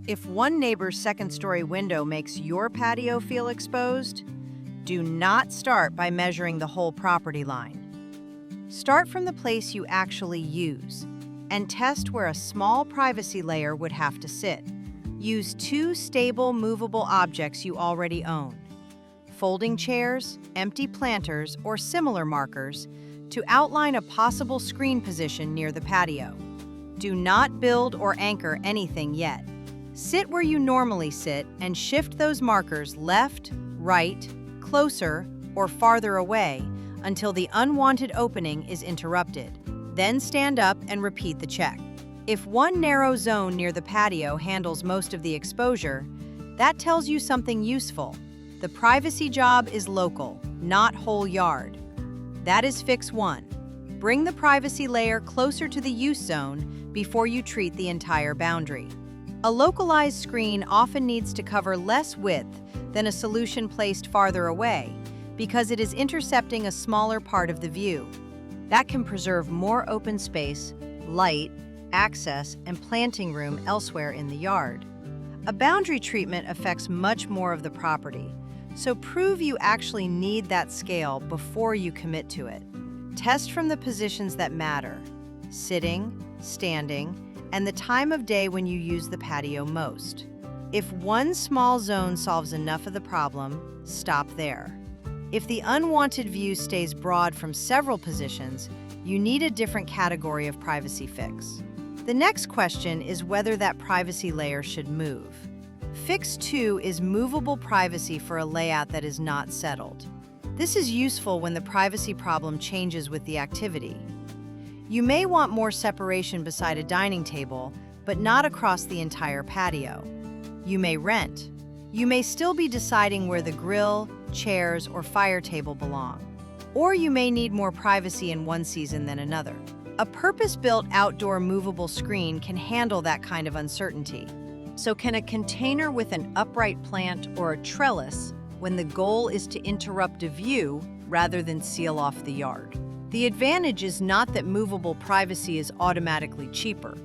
If one neighbor's second-story window makes your patio feel exposed, do not start by measuring the whole property line. Start from the place you actually use and test where a small privacy layer would have to sit. Use 2 stable, movable objects you already own: folding chairs, empty planters, or similar markers to outline a possible screen position near the patio. Do not build or anchor anything yet. Sit where you normally sit and shift those markers left, right, closer, or farther away until the unwanted opening is interrupted. Then stand up and repeat the check. If one narrow zone near the patio handles most of the exposure, that tells you something useful. The privacy job is local, not whole yard. That is fix 1. Bring the privacy layer closer to the use zone before you treat the entire boundary. A localized screen often needs to cover less width than a solution placed farther away because it is intercepting a smaller part of the view. That can preserve more open space, light, access, and planting room elsewhere in the yard. A boundary treatment affects much more of the property, so prove you actually need that scale before you commit to it. Test from the positions that matter: sitting, standing, and the time of day when you use the patio most. If one small zone solves enough of the problem, stop there. If the unwanted view stays broad from several positions, you need a different category of privacy fix. The next question is whether that privacy layer should move. Fix 2 is movable privacy for a layout that is not settled. This is useful when the privacy problem changes with the activity. You may want more separation beside a dining table, but not across the entire patio. You may rent. You may still be deciding where the grill, chairs, or fire table belong. Or you may need more privacy in one season than another. A purpose-built outdoor movable screen can handle that kind of uncertainty. So can a container with an upright plant or a trellis when the goal is to interrupt a view rather than seal off the yard? The advantage is not that movable privacy is automatically cheaper.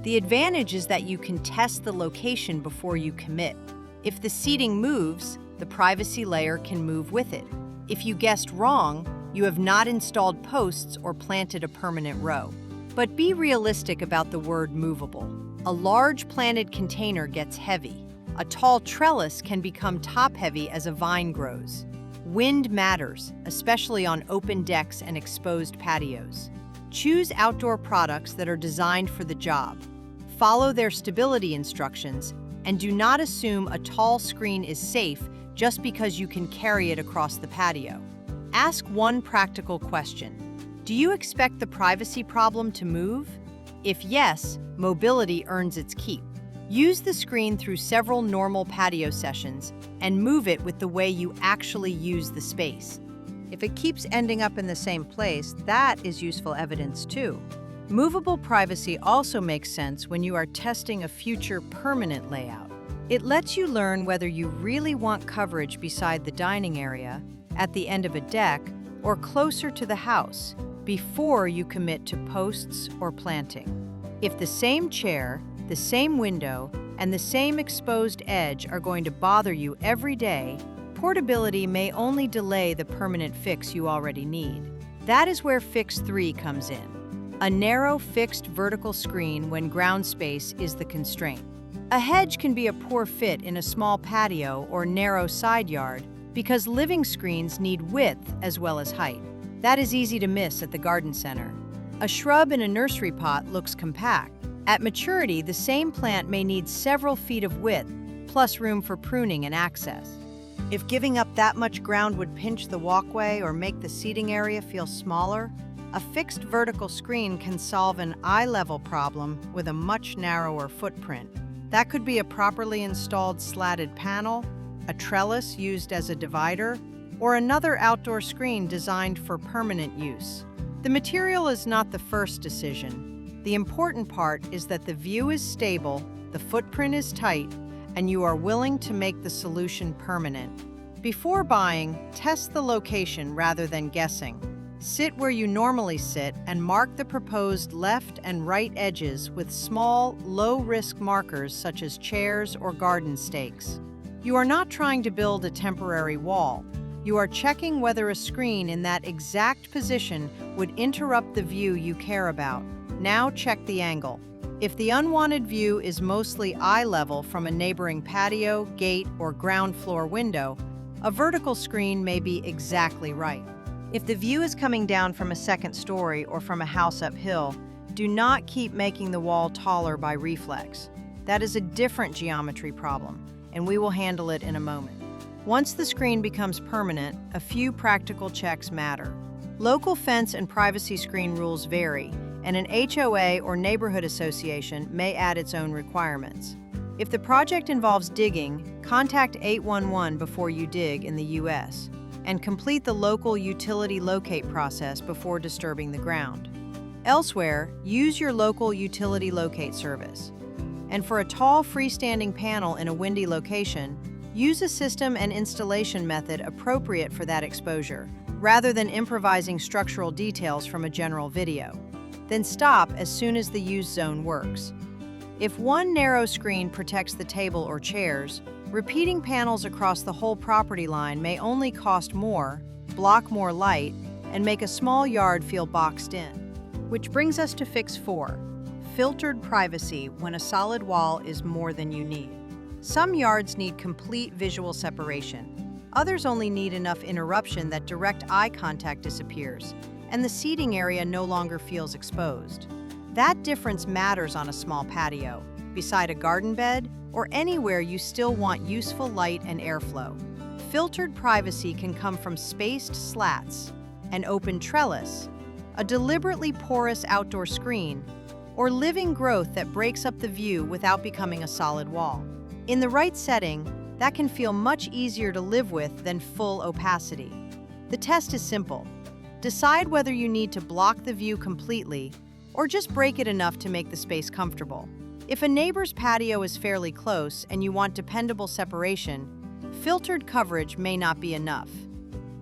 The advantage is that you can test the location before you commit. If the seating moves, the privacy layer can move with it. If you guessed wrong, you have not installed posts or planted a permanent row. But be realistic about the word movable. A large planted container gets heavy. A tall trellis can become top-heavy as a vine grows. Wind matters, especially on open decks and exposed patios. Choose outdoor products that are designed for the job. Follow their stability instructions, and do not assume a tall screen is safe just because you can carry it across the patio. Ask one practical question. Do you expect the privacy problem to move? If yes, mobility earns its keep. Use the screen through several normal patio sessions and move it with the way you actually use the space. If it keeps ending up in the same place, that is useful evidence too. Movable privacy also makes sense when you are testing a future permanent layout. It lets you learn whether you really want coverage beside the dining area, at the end of a deck, or closer to the house before you commit to posts or planting. If the same chair, the same window, and the same exposed edge are going to bother you every day, portability may only delay the permanent fix you already need. That is where Fix 3 comes in. A narrow, fixed vertical screen when ground space is the constraint. A hedge can be a poor fit in a small patio or narrow side yard because living screens need width as well as height. That is easy to miss at the garden center. A shrub in a nursery pot looks compact. At maturity, the same plant may need several feet of width, plus room for pruning and access. If giving up that much ground would pinch the walkway or make the seating area feel smaller, a fixed vertical screen can solve an eye-level problem with a much narrower footprint. That could be a properly installed slatted panel, a trellis used as a divider, or another outdoor screen designed for permanent use. The material is not the first decision. The important part is that the view is stable, the footprint is tight, and you are willing to make the solution permanent. Before buying, test the location rather than guessing. Sit where you normally sit and mark the proposed left and right edges with small, low-risk markers such as chairs or garden stakes. You are not trying to build a temporary wall. You are checking whether a screen in that exact position would interrupt the view you care about. Now check the angle. If the unwanted view is mostly eye level from a neighboring patio, gate, or ground floor window, a vertical screen may be exactly right. If the view is coming down from a second story or from a house uphill, do not keep making the wall taller by reflex. That is a different geometry problem, and we will handle it in a moment. Once the screen becomes permanent, a few practical checks matter. Local fence and privacy screen rules vary, and an HOA or neighborhood association may add its own requirements. If the project involves digging, contact 811 before you dig in the U.S., and complete the local utility locate process before disturbing the ground. Elsewhere, use your local utility locate service. And for a tall freestanding panel in a windy location, use a system and installation method appropriate for that exposure, rather than improvising structural details from a general video. Then stop as soon as the use zone works. If one narrow screen protects the table or chairs, repeating panels across the whole property line may only cost more, block more light, and make a small yard feel boxed in. Which brings us to fix 4, filtered privacy when a solid wall is more than you need. Some yards need complete visual separation. Others only need enough interruption that direct eye contact disappears, and the seating area no longer feels exposed. That difference matters on a small patio, beside a garden bed, or anywhere you still want useful light and airflow. Filtered privacy can come from spaced slats, an open trellis, a deliberately porous outdoor screen, or living growth that breaks up the view without becoming a solid wall. In the right setting, that can feel much easier to live with than full opacity. The test is simple. Decide whether you need to block the view completely or just break it enough to make the space comfortable. If a neighbor's patio is fairly close and you want dependable separation, filtered coverage may not be enough.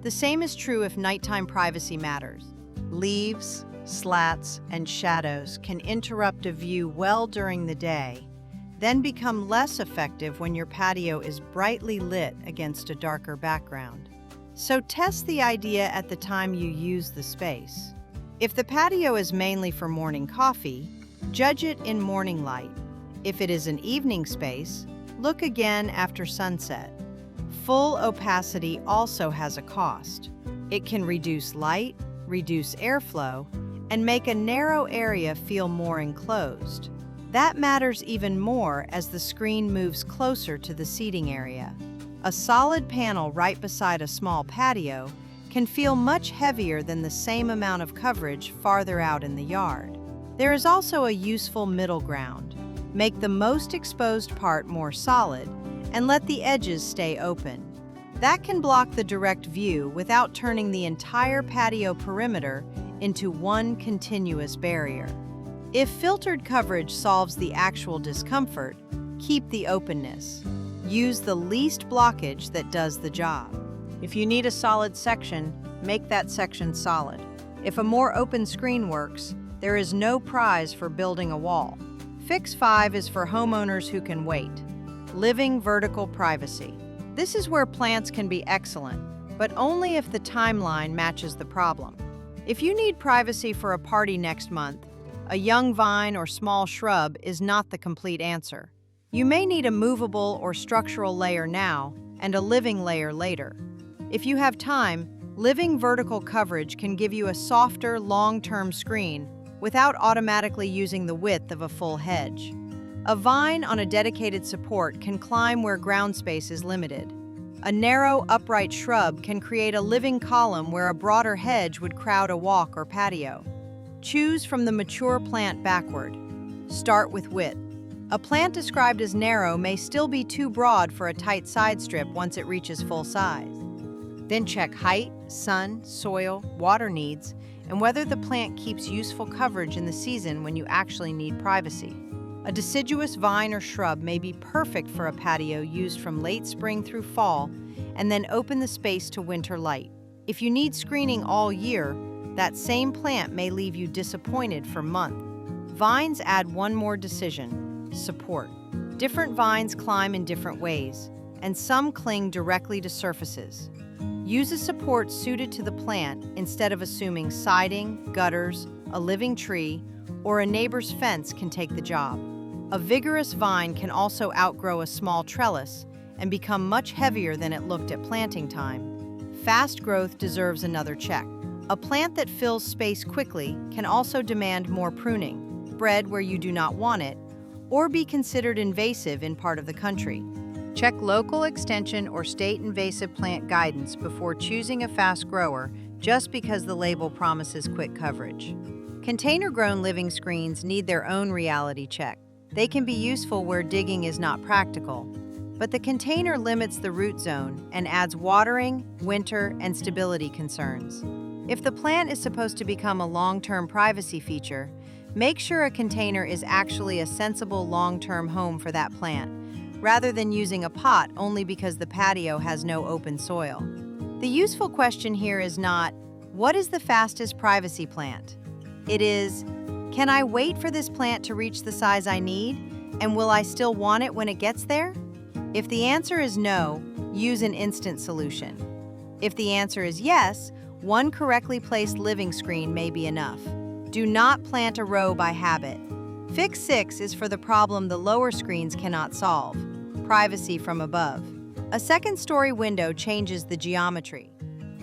The same is true if nighttime privacy matters. Leaves, slats, and shadows can interrupt a view well during the day, then become less effective when your patio is brightly lit against a darker background. So test the idea at the time you use the space. If the patio is mainly for morning coffee, judge it in morning light. If it is an evening space, look again after sunset. Full opacity also has a cost. It can reduce light, reduce airflow, and make a narrow area feel more enclosed. That matters even more as the screen moves closer to the seating area. A solid panel right beside a small patio can feel much heavier than the same amount of coverage farther out in the yard. There is also a useful middle ground. Make the most exposed part more solid and let the edges stay open. That can block the direct view without turning the entire patio perimeter into one continuous barrier. If filtered coverage solves the actual discomfort, keep the openness. Use the least blockage that does the job. If you need a solid section, make that section solid. If a more open screen works, there is no prize for building a wall. Fix 5 is for homeowners who can wait. Living vertical privacy. This is where plants can be excellent, but only if the timeline matches the problem. If you need privacy for a party next month, a young vine or small shrub is not the complete answer. You may need a movable or structural layer now and a living layer later. If you have time, living vertical coverage can give you a softer, long-term screen without automatically using the width of a full hedge. A vine on a dedicated support can climb where ground space is limited. A narrow, upright shrub can create a living column where a broader hedge would crowd a walk or patio. Choose from the mature plant backward. Start with width. A plant described as narrow may still be too broad for a tight side strip once it reaches full size. Then check height, sun, soil, water needs, and whether the plant keeps useful coverage in the season when you actually need privacy. A deciduous vine or shrub may be perfect for a patio used from late spring through fall, and then open the space to winter light. If you need screening all year, That same plant may leave you disappointed for months. Vines add one more decision: support. Different vines climb in different ways, and some cling directly to surfaces. Use a support suited to the plant instead of assuming siding, gutters, a living tree, or a neighbor's fence can take the job. A vigorous vine can also outgrow a small trellis and become much heavier than it looked at planting time. Fast growth deserves another check. A plant that fills space quickly can also demand more pruning, bred where you do not want it, or be considered invasive in part of the country. Check local extension or state invasive plant guidance before choosing a fast grower just because the label promises quick coverage. Container-grown living screens need their own reality check. They can be useful where digging is not practical, but the container limits the root zone and adds watering, winter, and stability concerns. If the plant is supposed to become a long-term privacy feature, make sure a container is actually a sensible long-term home for that plant, rather than using a pot only because the patio has no open soil. The useful question here is not, what is the fastest privacy plant? It is, can I wait for this plant to reach the size I need, and will I still want it when it gets there? If the answer is no, use an instant solution. If the answer is yes, one correctly placed living screen may be enough. Do not plant a row by habit. Fix 6 is for the problem the lower screens cannot solve: privacy from above. A second-story window changes the geometry.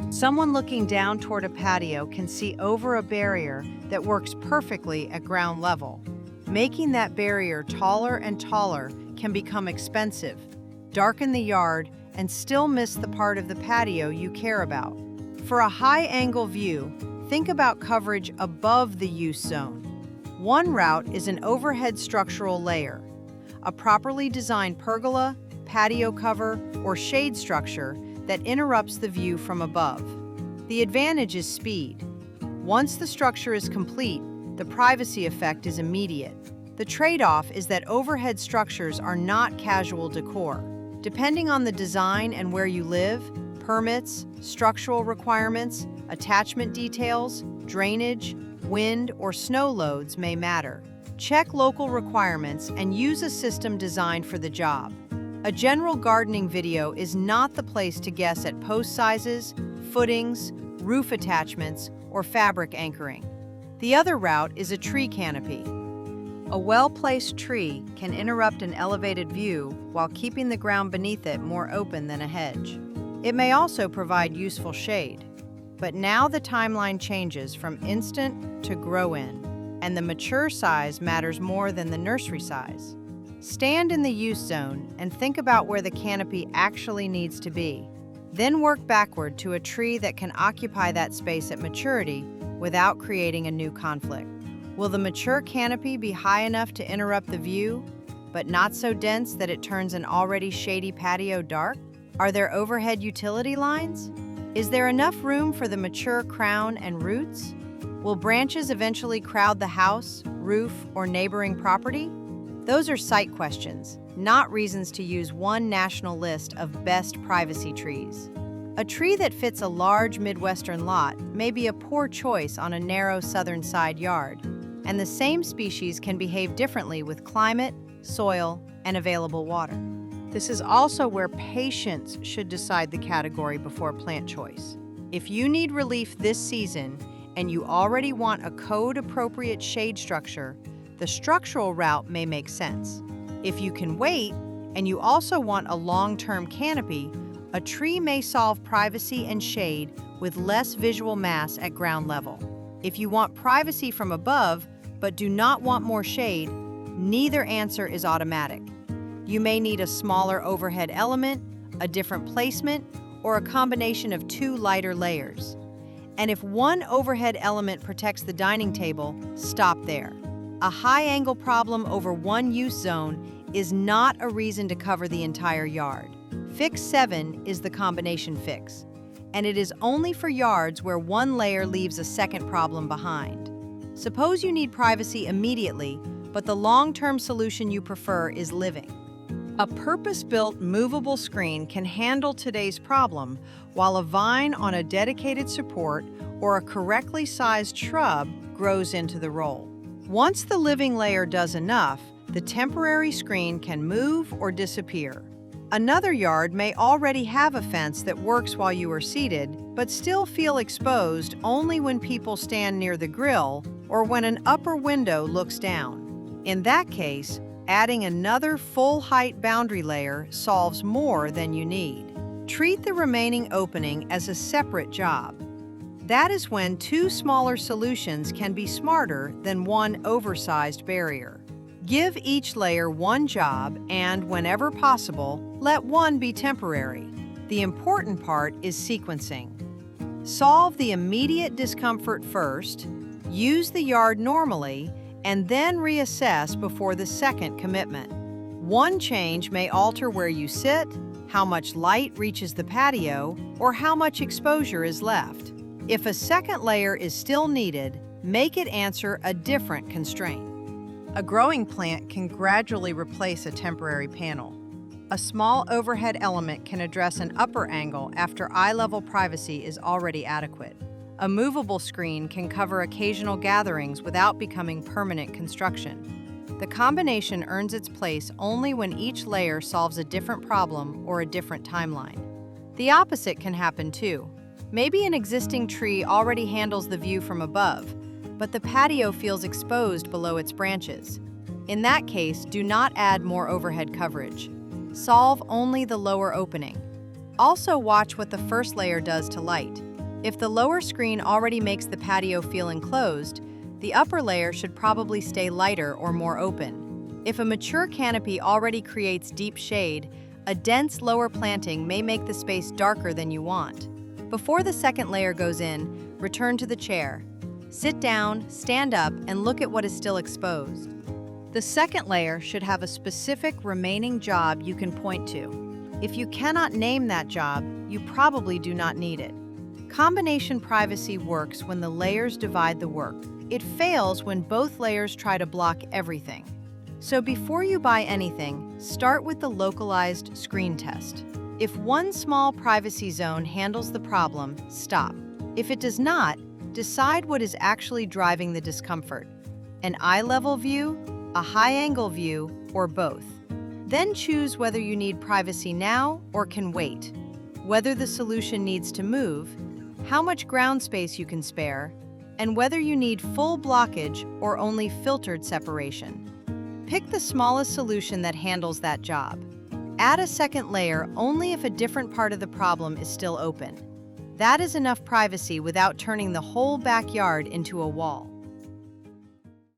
Someone looking down toward a patio can see over a barrier that works perfectly at ground level. Making that barrier taller and taller can become expensive, darken the yard, and still miss the part of the patio you care about. For a high-angle view, think about coverage above the use zone. One route is an overhead structural layer, a properly designed pergola, patio cover, or shade structure that interrupts the view from above. The advantage is speed. Once the structure is complete, the privacy effect is immediate. The trade-off is that overhead structures are not casual decor. Depending on the design and where you live, permits, structural requirements, attachment details, drainage, wind, or snow loads may matter. Check local requirements and use a system designed for the job. A general gardening video is not the place to guess at post sizes, footings, roof attachments, or fabric anchoring. The other route is a tree canopy. A well-placed tree can interrupt an elevated view while keeping the ground beneath it more open than a hedge. It may also provide useful shade. But now the timeline changes from instant to grow-in, and the mature size matters more than the nursery size. Stand in the use zone and think about where the canopy actually needs to be. Then work backward to a tree that can occupy that space at maturity without creating a new conflict. Will the mature canopy be high enough to interrupt the view, but not so dense that it turns an already shady patio dark? Are there overhead utility lines? Is there enough room for the mature crown and roots? Will branches eventually crowd the house, roof, or neighboring property? Those are site questions, not reasons to use one national list of best privacy trees. A tree that fits a large Midwestern lot may be a poor choice on a narrow southern side yard, and the same species can behave differently with climate, soil, and available water. This is also where patience should decide the category before plant choice. If you need relief this season and you already want a code-appropriate shade structure, the structural route may make sense. If you can wait and you also want a long-term canopy, a tree may solve privacy and shade with less visual mass at ground level. If you want privacy from above but do not want more shade, neither answer is automatic. You may need a smaller overhead element, a different placement, or a combination of two lighter layers. And if one overhead element protects the dining table, stop there. A high-angle problem over one use zone is not a reason to cover the entire yard. Fix 7 is the combination fix, and it is only for yards where one layer leaves a second problem behind. Suppose you need privacy immediately, but the long-term solution you prefer is living. A purpose-built movable screen can handle today's problem, while a vine on a dedicated support or a correctly sized shrub grows into the roll. Once the living layer does enough, the temporary screen can move or disappear. Another yard may already have a fence that works while you are seated, but still feel exposed only when people stand near the grill or when an upper window looks down. In that case, adding another full-height boundary layer solves more than you need. Treat the remaining opening as a separate job. That is when two smaller solutions can be smarter than one oversized barrier. Give each layer one job and, whenever possible, let one be temporary. The important part is sequencing. Solve the immediate discomfort first, use the yard normally, and then reassess before the second commitment. One change may alter where you sit, how much light reaches the patio, or how much exposure is left. If a second layer is still needed, make it answer a different constraint. A growing plant can gradually replace a temporary panel. A small overhead element can address an upper angle after eye-level privacy is already adequate. A movable screen can cover occasional gatherings without becoming permanent construction. The combination earns its place only when each layer solves a different problem or a different timeline. The opposite can happen too. Maybe an existing tree already handles the view from above, but the patio feels exposed below its branches. In that case, do not add more overhead coverage. Solve only the lower opening. Also watch what the first layer does to light. If the lower screen already makes the patio feel enclosed, the upper layer should probably stay lighter or more open. If a mature canopy already creates deep shade, a dense lower planting may make the space darker than you want. Before the second layer goes in, return to the chair. Sit down, stand up, and look at what is still exposed. The second layer should have a specific remaining job you can point to. If you cannot name that job, you probably do not need it. Combination privacy works when the layers divide the work. It fails when both layers try to block everything. So before you buy anything, start with the localized screen test. If one small privacy zone handles the problem, stop. If it does not, decide what is actually driving the discomfort: an eye-level view, a high-angle view, or both. Then choose whether you need privacy now or can wait, whether the solution needs to move, how much ground space you can spare, and whether you need full blockage or only filtered separation. Pick the smallest solution that handles that job. Add a second layer only if a different part of the problem is still open. That is enough privacy without turning the whole backyard into a wall.